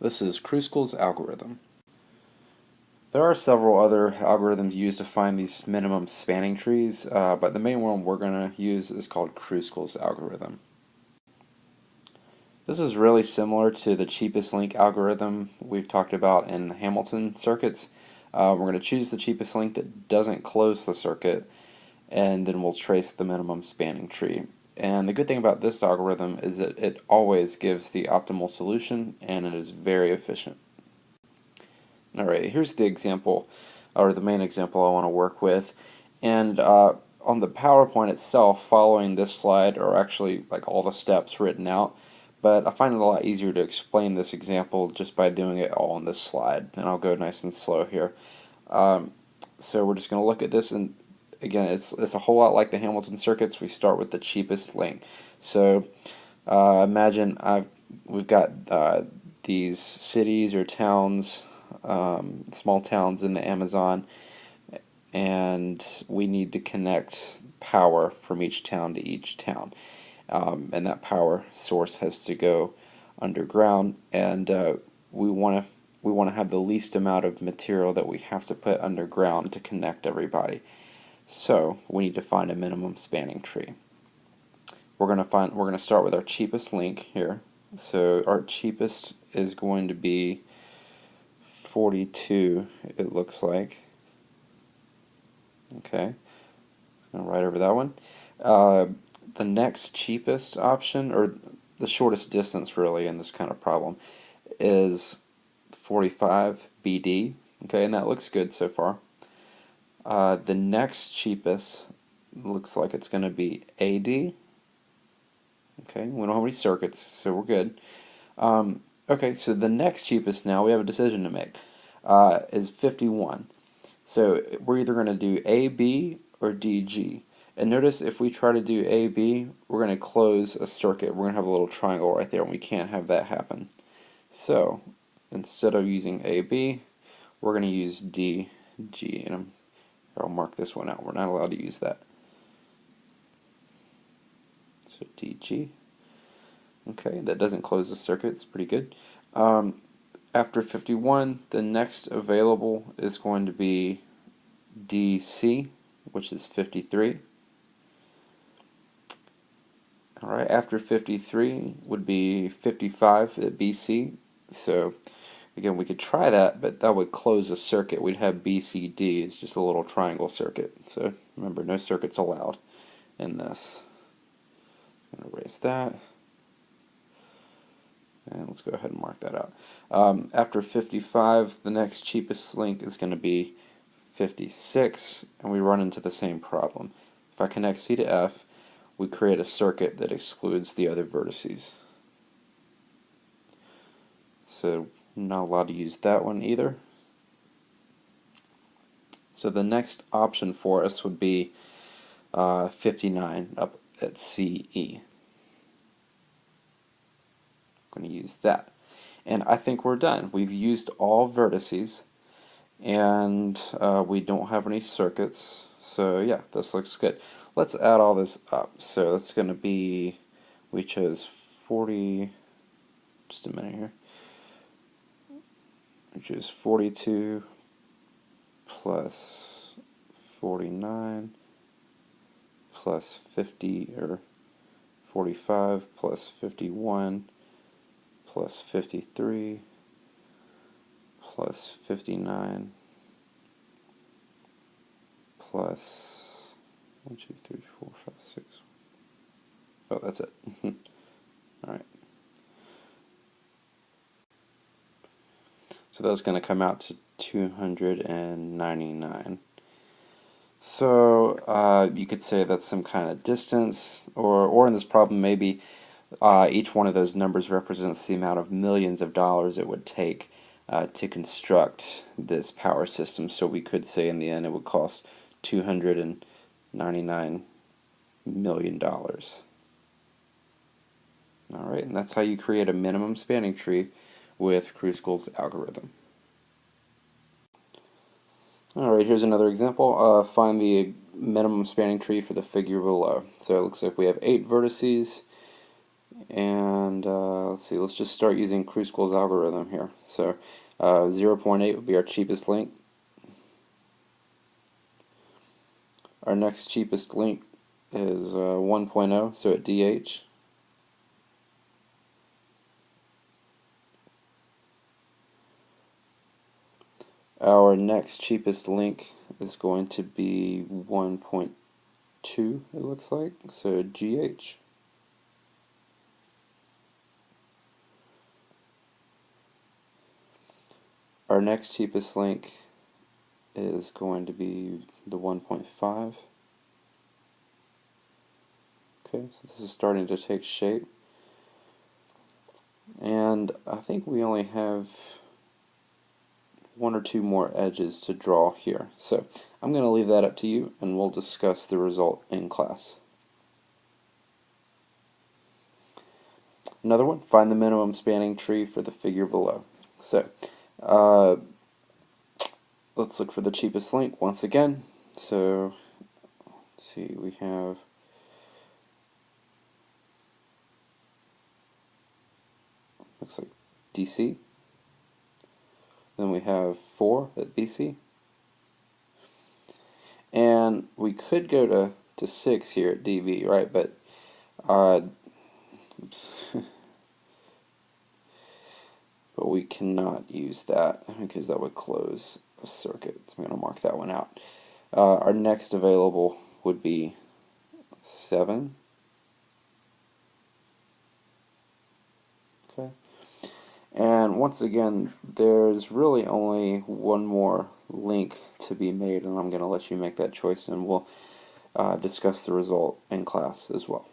This is Kruskal's algorithm. There are several other algorithms used to find these minimum spanning trees, but the main one we're going to use is called Kruskal's algorithm. This is really similar to the cheapest link algorithm we've talked about in Hamilton circuits. We're going to choose the cheapest link that doesn't close the circuit, and then we'll trace the minimum spanning tree. And the good thing about this algorithm is that it always gives the optimal solution, and it is very efficient. Alright, here's the example, or the main example I want to work with. And on the PowerPoint itself, following this slide are actually like all the steps written out. But I find it a lot easier to explain this example just by doing it all on this slide. And I'll go nice and slow here. So we're just going to look at this, and again, it's a whole lot like the Hamilton circuits. We start with the cheapest link. So imagine we've got these cities or towns, small towns in the Amazon, and we need to connect power from each town to each town, and that power source has to go underground, and we want to have the least amount of material that we have to put underground to connect everybody. So we need to find a minimum spanning tree. We're going to start with our cheapest link here. So our cheapest is going to be 42, it looks like. Okay, right over that one. The next cheapest option, or the shortest distance really in this kind of problem, is 45 BD. Okay, and that looks good so far. The next cheapest looks like it's going to be AD. Okay, we don't have any circuits, so we're good. Okay, so the next cheapest now, we have a decision to make, is 51. So we're either going to do AB or DG. And notice if we try to do AB, we're going to close a circuit. We're going to have a little triangle right there, and we can't have that happen. So instead of using AB, we're going to use DG. And I'll mark this one out. We're not allowed to use that. So DG. Okay, that doesn't close the circuit. It's pretty good. After 51, the next available is going to be DC, which is 53. Alright, after 53 would be 55 at BC. So again, we could try that, but that would close a circuit. We'd have BCD. It's just a little triangle circuit. So remember, no circuits allowed in this. I'm going to erase that. And let's go ahead and mark that out. After 55, the next cheapest link is going to be 56, and we run into the same problem. If I connect C to F, we create a circuit that excludes the other vertices. So not allowed to use that one either. So the next option for us would be 59 up at CE. Going to use that, and I think we're done. We've used all vertices, and we don't have any circuits, so yeah, this looks good. Let's add all this up. So that's going to be, we chose 40, just a minute here, we chose 42 plus 49 plus 50, or 45 plus 51 plus 53 plus 59 plus 1, 2, 3, 4, 5, 6. Oh, that's it. Alright. So that's going to come out to 299. So you could say that's some kind of distance, or in this problem maybe each one of those numbers represents the amount of millions of dollars it would take to construct this power system. So we could say in the end it would cost $299 million. Alright, and that's how you create a minimum spanning tree with Kruskal's algorithm. Alright, here's another example. Find the minimum spanning tree for the figure below. So it looks like we have 8 vertices, And let's see, let's just start using Kruskal's algorithm here. So 0.8 would be our cheapest link. Our next cheapest link is 1.0, so at DH. Our next cheapest link is going to be 1.2, it looks like, so GH. Our next cheapest link is going to be the 1.5. Okay, so this is starting to take shape. And I think we only have one or two more edges to draw here. So I'm going to leave that up to you, and we'll discuss the result in class. Another one, find the minimum spanning tree for the figure below. So let's look for the cheapest link once again. So let's see, we have looks like DC. Then we have 4 at BC. And we could go to 6 here at DB, right? But oops. But we cannot use that because that would close a circuit. So I'm going to mark that one out. Our next available would be 7. Okay. And once again, there's really only one more link to be made, and I'm going to let you make that choice, and we'll discuss the result in class as well.